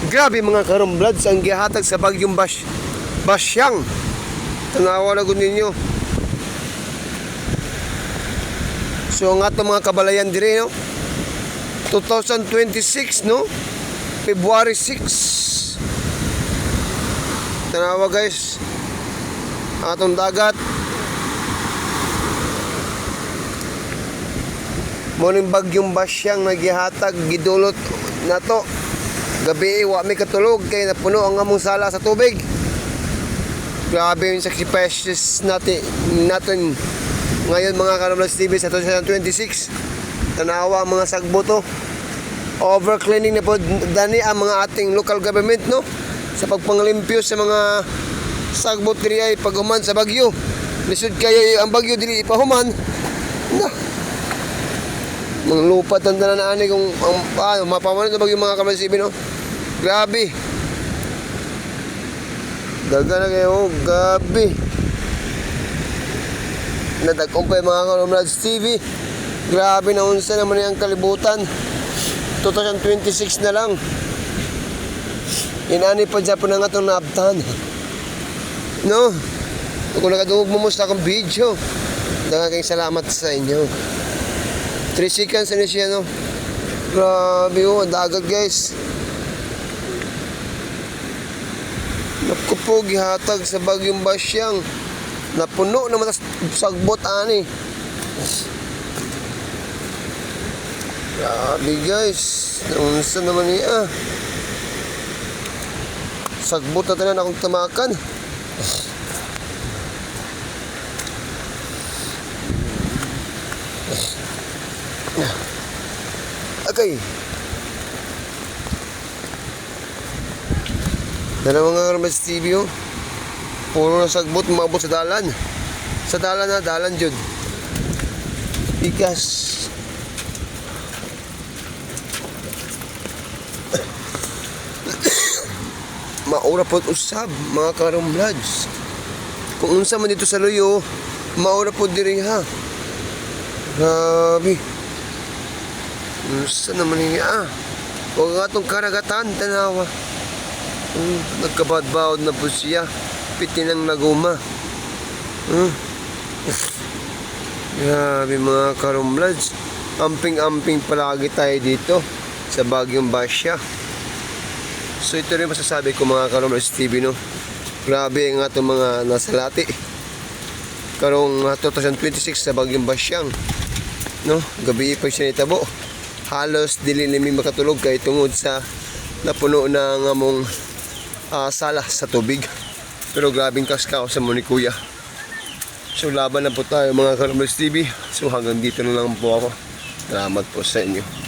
Grabe mga karumblads ang gihatag sa bagyong Basyang. Tanawa na gud ninyo. So ang ato mga kabalayan dire no. 2026 no. February 6. Tanawa guys. Atong dagat. Muning bagyong Basyang nagihatag gidulot nato. Gabi wa may katulog kay napuno ang among sala sa tubig. Grabe yung sacrifices natin ngayon mga Karumblads TV sa 2026. Tanawa ang mga sagboto. Overcleaning na po dani ang mga ating local government no sa pagpanglimpyo sa mga sagbot diri ay paghuman sa bagyo. Lisod kayo ang bagyo dili ipahuman. Na. Mga lupa tanda na ani kung paano mapaman sa bagyo mga Karumblads TV no. Grabe. Daga na kayo, gabi. Natagkumpay mga Karumblads TV. Grabe na unsa naman yung kalibutan. 2026 na lang. Inani pa dyan po na nga itong naabtan. No? Kung nakadungog mo sa akong video, daga kayong salamat sa inyo. 3 seconds na siya no. Grabe oh, dagat guys. Naku po, gihatag sa bagyong Basyang. Napuno naman sagbot ani. Grabe guys. Naunsa naman niya. Sagbot na tanan akong tamakan. Okay. Dala mga Karumblads TV oh. Puro na sagbot, maabot sa dalan. Sa dalan na, dalan jud. Bigas. Maura po usab mga Karumblads. Kung unsa man dito sa luyo, maura po diri ha. Grabe. Unsa naman niya. Huwag nga itong karagatan, tanawa. Nagkabadbawad na po siya. Piti ng naguma. Grabe mga Karumblads. Amping-amping palagi tayo dito sa bagyong Basya. So ito rin masasabi ko mga Karumblads TV no. Grabe ang atong mga nasalati karong 2026 sa bagyong Basyang no. Gabi pa siya nitabo. Halos dili nimi makatulog kay tungod sa napuno na ang among sala sa tubig. Pero grabing kaskaw sa muni kuya. So laban na po tayo mga Karumblads TV. So hanggang dito na lang po ako. Salamat po sa inyo.